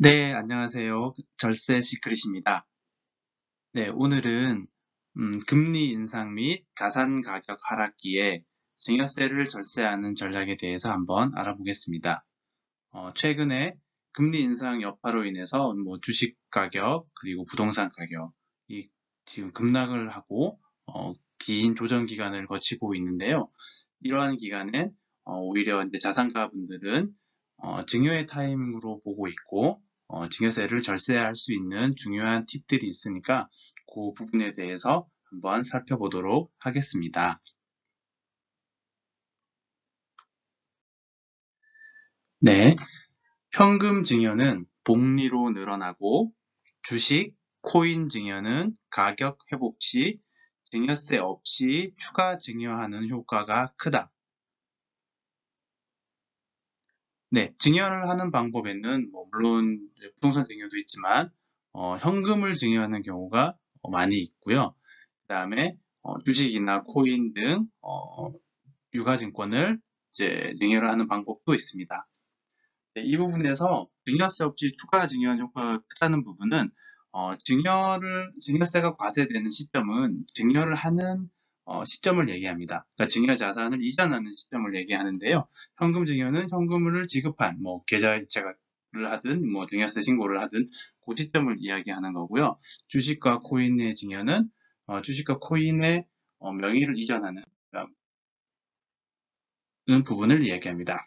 네, 안녕하세요. 절세 시크릿입니다. 네, 오늘은 금리 인상 및 자산 가격 하락기에 증여세를 절세하는 전략에 대해서 한번 알아보겠습니다. 최근에 금리 인상 여파로 인해서 주식 가격 그리고 부동산 가격이 지금 급락을 하고 긴 조정 기간을 거치고 있는데요. 이러한 기간엔 오히려 이제 자산가분들은 증여의 타이밍으로 보고 있고 증여세를 절세할 수 있는 중요한 팁들이 있으니까 그 부분에 대해서 한번 살펴보도록 하겠습니다. 네, 현금 증여는 복리로 늘어나고 주식, 코인 증여는 가격 회복 시 증여세 없이 추가 증여하는 효과가 크다. 네, 증여를 하는 방법에는 물론 부동산 증여도 있지만 현금을 증여하는 경우가 많이 있고요. 그 다음에 주식이나 코인 등 유가증권을 이제 증여를 하는 방법도 있습니다. 네, 이 부분에서 증여세 없이 추가 증여하는 효과가 크다는 부분은 증여세가 과세되는 시점은 증여를 하는 시점을 얘기합니다. 그러니까 증여 자산을 이전하는 시점을 얘기하는데요. 현금 증여는 현금을 지급한 계좌 이체를 하든 증여세 신고를 하든 그 시점을 이야기하는 거고요. 주식과 코인의 증여는 주식과 코인의 명의를 이전하는 부분을 이야기합니다.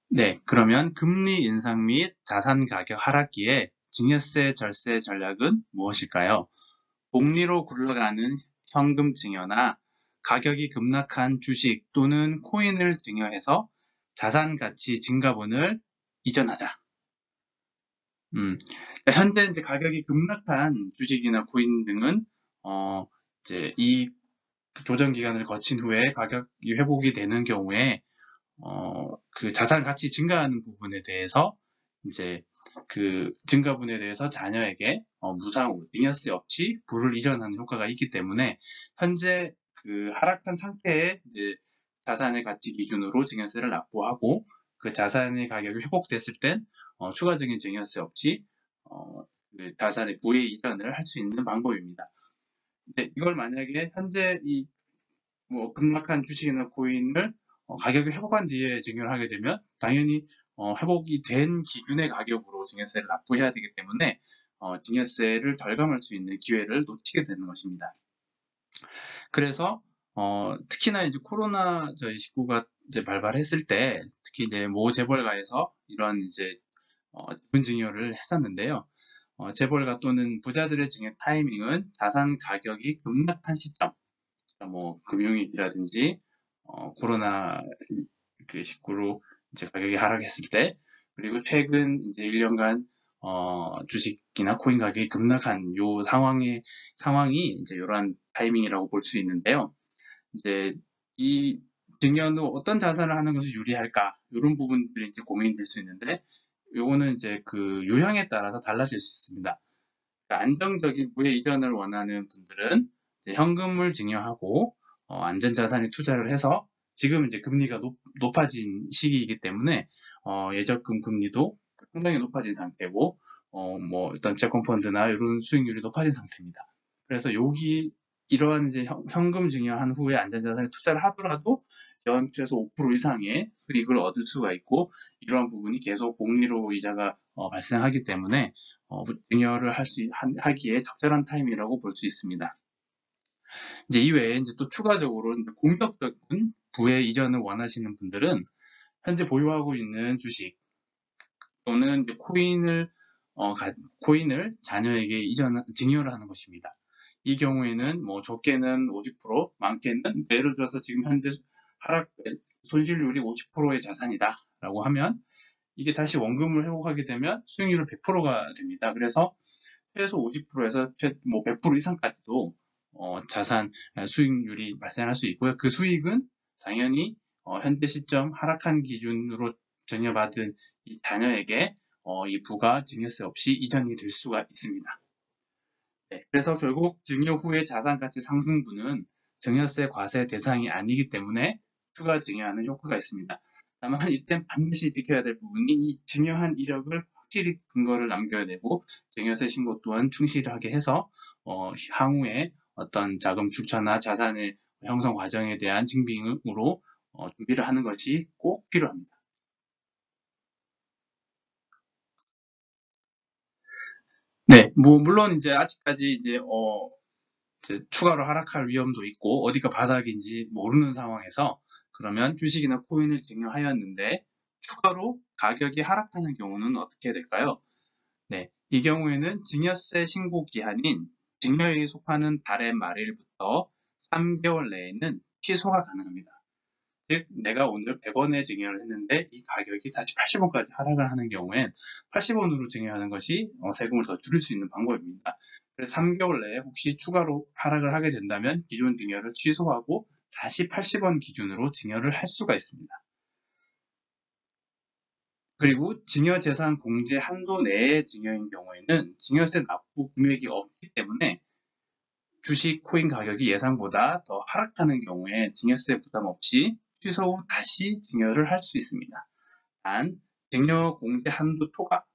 네, 그러면 금리 인상 및 자산 가격 하락기에 증여세 절세 전략은 무엇일까요? 복리로 굴러가는 현금 증여나 가격이 급락한 주식 또는 코인을 증여해서 자산 가치 증가분을 이전하자. 현재 이제 가격이 급락한 주식이나 코인 등은 이제 이 조정 기간을 거친 후에 가격이 회복이 되는 경우에 그 자산 가치 증가하는 부분에 대해서 이제 그 증가분에 대해서 자녀에게 무상으로 증여세 없이 부를 이전하는 효과가 있기 때문에 현재 그 하락한 상태의 이제 자산의 가치 기준으로 증여세를 납부하고 그 자산의 가격이 회복됐을 땐 추가적인 증여세 없이 그 자산의 부의 이전을 할 수 있는 방법입니다. 근데 이걸 만약에 현재 이 급락한 주식이나 코인을 가격이 회복한 뒤에 증여를 하게 되면 당연히 회복이 된 기준의 가격으로 증여세를 납부해야 되기 때문에 증여세를 덜감할 수 있는 기회를 놓치게 되는 것입니다. 그래서 특히나 이제 코로나 저희 19가 이제 발발했을 때 특히 이제 모 재벌가에서 이런 이제 지분 증여를 했었는데요. 재벌가 또는 부자들의 증여 타이밍은 자산 가격이 급락한 시점, 금융위기라든지 코로나 19로 이제 가격이 하락했을 때, 그리고 최근 이제 1년간 주식이나 코인 가격이 급락한 요 상황이 이제 이러한 타이밍이라고 볼 수 있는데요. 이제 이 증여는 어떤 자산을 하는 것이 유리할까? 이런 부분들이 이제 고민될 수 있는데, 요거는 이제 그 유형에 따라서 달라질 수 있습니다. 그러니까 안정적인 부의 이전을 원하는 분들은 현금을 증여하고 안전자산에 투자를 해서 지금 이제 금리가 높아진 시기이기 때문에 예적금 금리도 상당히 높아진 상태고 어떤 채권펀드나 이런 수익률이 높아진 상태입니다. 그래서 이러한 이제 현금 증여한 후에 안전자산에 투자를 하더라도 연초에서 5% 이상의 수익을 얻을 수가 있고 이러한 부분이 계속 복리로 이자가 발생하기 때문에 증여를 하기에 적절한 타임이라고 볼 수 있습니다. 이제 이외에 이제 또 추가적으로 공격적인 부의 이전을 원하시는 분들은 현재 보유하고 있는 주식 또는 이제 코인을 자녀에게 증여를 하는 것입니다. 이 경우에는 적게는 50%, 많게는 예를 들어서 지금 현재 손실률이 50%의 자산이다라고 하면 이게 다시 원금을 회복하게 되면 수익률은 100%가 됩니다. 그래서 최소 50%에서 100% 이상까지도 자산 수익률이 발생할 수 있고요. 그 수익은 당연히 현재 시점 하락한 기준으로 증여받은 이 자녀에게 이 부가 증여세 없이 이전이 될 수가 있습니다. 네, 그래서 결국 증여 후의 자산 가치 상승분은 증여세 과세 대상이 아니기 때문에 추가 증여하는 효과가 있습니다. 다만 이때 반드시 지켜야 될 부분이 이 증여한 이력을 확실히 근거를 남겨야 되고 증여세 신고 또한 충실하게 해서 향후에 어떤 자금 출처나 자산의 형성 과정에 대한 증빙으로 준비를 하는 것이 꼭 필요합니다. 네, 물론 이제 아직까지 이제 추가로 하락할 위험도 있고 어디가 바닥인지 모르는 상황에서 그러면 주식이나 코인을 증여하였는데 추가로 가격이 하락하는 경우는 어떻게 될까요? 네, 이 경우에는 증여세 신고 기한인 증여에 속하는 달의 말일부터 3개월 내에는 취소가 가능합니다. 즉, 내가 오늘 100원에 증여를 했는데 이 가격이 다시 80원까지 하락을 하는 경우엔 80원으로 증여하는 것이 세금을 더 줄일 수 있는 방법입니다. 그래서 3개월 내에 혹시 추가로 하락을 하게 된다면 기존 증여를 취소하고 다시 80원 기준으로 증여를 할 수가 있습니다. 그리고 증여재산 공제 한도 내의 증여인 경우에는 증여세 납부 금액이 없기 때문에 주식, 코인 가격이 예상보다 더 하락하는 경우에 증여세 부담 없이 취소 후 다시 증여를 할 수 있습니다. 단, 증여 공제 한도 초과,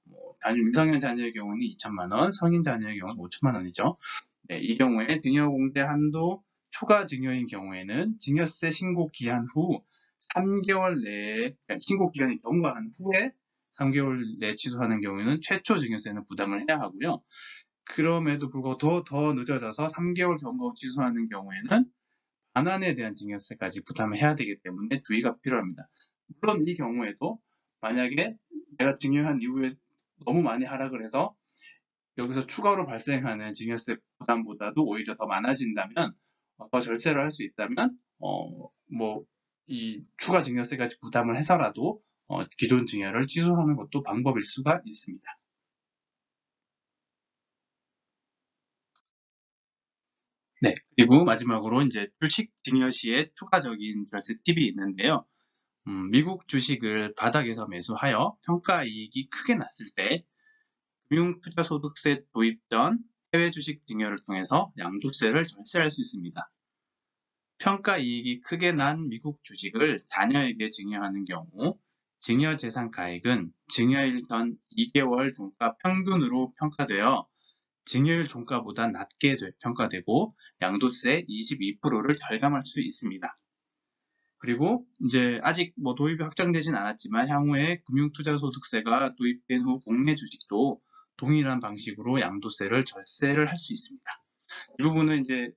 미성년 자녀의 경우는 2천만 원, 성인 자녀의 경우는 5천만 원이죠. 네, 이 경우에 증여 공제 한도 초과 증여인 경우에는 증여세 신고 기한 후 3개월 내에, 그러니까 신고 기간이 경과한 후에 3개월 내에 취소하는 경우에는 최초 증여세는 부담을 해야 하고요. 그럼에도 불구하고 더 늦어져서 3개월 경과 후 취소하는 경우에는 반환에 대한 증여세까지 부담을 해야 되기 때문에 주의가 필요합니다. 물론 이 경우에도 만약에 내가 증여한 이후에 너무 많이 하락을 해서 여기서 추가로 발생하는 증여세 부담보다도 오히려 더 많아진다면 더 절세를 할 수 있다면 이 추가 증여세까지 부담을 해서라도 기존 증여를 취소하는 것도 방법일 수가 있습니다. 네, 그리고 마지막으로 이제 주식 증여 시에 추가적인 절세 팁이 있는데요. 미국 주식을 바닥에서 매수하여 평가 이익이 크게 났을 때 금융투자소득세 도입 전 해외 주식 증여를 통해서 양도세를 절세할 수 있습니다. 평가 이익이 크게 난 미국 주식을 자녀에게 증여하는 경우 증여재산가액은 증여일 전 2개월 종가 평균으로 평가되어 증여일 종가보다 낮게 평가되고 양도세 22%를 절감할 수 있습니다. 그리고 이제 아직 도입이 확정되진 않았지만 향후에 금융투자소득세가 도입된 후 국내 주식도 동일한 방식으로 양도세를 절세를 할 수 있습니다. 이 부분은 이제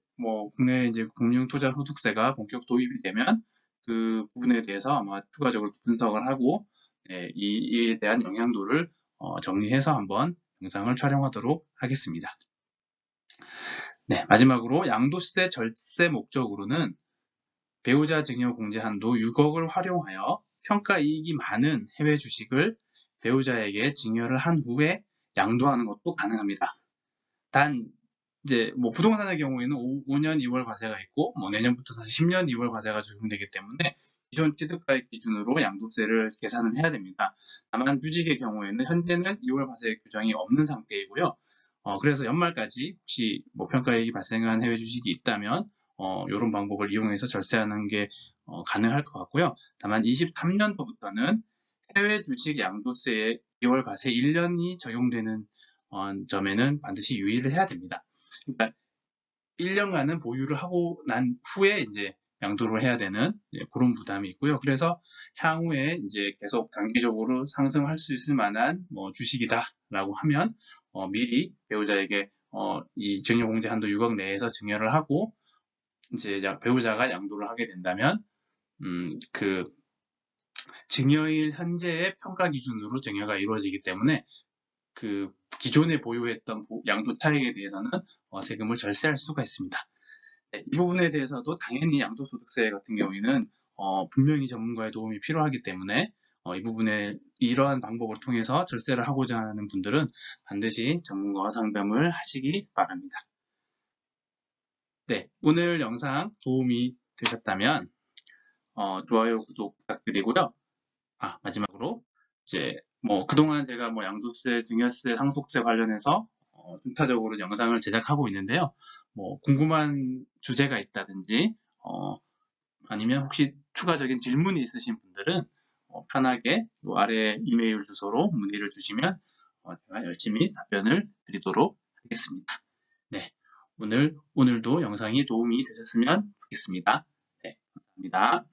국내 이제 금융투자소득세가 본격 도입이 되면 그 부분에 대해서 아마 추가적으로 분석을 하고 이에 대한 영향도를 정리해서 한번 영상을 촬영하도록 하겠습니다. 네, 마지막으로 양도세 절세 목적으로는 배우자 증여 공제 한도 6억을 활용하여 평가 이익이 많은 해외 주식을 배우자에게 증여를 한 후에 양도하는 것도 가능합니다. 단 이제 부동산의 경우에는 5년 2월 과세가 있고 내년부터 다시 10년 2월 과세가 적용되기 때문에 기존 취득가액 기준으로 양도세를 계산을 해야 됩니다. 다만 주식의 경우에는 현재는 2월 과세 규정이 없는 상태이고요. 그래서 연말까지 혹시 평가이익이 발생한 해외 주식이 있다면 이런 방법을 이용해서 절세하는 게 가능할 것 같고요. 다만 23년도부터는 해외 주식 양도세의 2월 과세 1년이 적용되는 점에는 반드시 유의를 해야 됩니다. 그러니까 1년간은 보유를 하고 난 후에 이제 양도를 해야 되는 그런 부담이 있고요. 그래서 향후에 이제 계속 단기적으로 상승할 수 있을 만한 주식이다라고 하면 미리 배우자에게 이 증여공제 한도 6억 내에서 증여를 하고 이제 배우자가 양도를 하게 된다면 그 증여일 현재의 평가 기준으로 증여가 이루어지기 때문에 그 기존에 보유했던 양도 차익에 대해서는 세금을 절세할 수가 있습니다. 네, 이 부분에 대해서도 당연히 양도소득세 같은 경우에는 분명히 전문가의 도움이 필요하기 때문에 이 부분에 이러한 방법을 통해서 절세를 하고자 하는 분들은 반드시 전문가와 상담을 하시기 바랍니다. 네, 오늘 영상 도움이 되셨다면 좋아요, 구독 부탁드리고요. 마지막으로 이제 그동안 제가 양도세, 증여세, 상속세 관련해서 순차적으로 영상을 제작하고 있는데요. 궁금한 주제가 있다든지 아니면 혹시 추가적인 질문이 있으신 분들은 편하게 요 아래 이메일 주소로 문의를 주시면 제가 열심히 답변을 드리도록 하겠습니다. 네, 오늘도 영상이 도움이 되셨으면 좋겠습니다. 네, 감사합니다.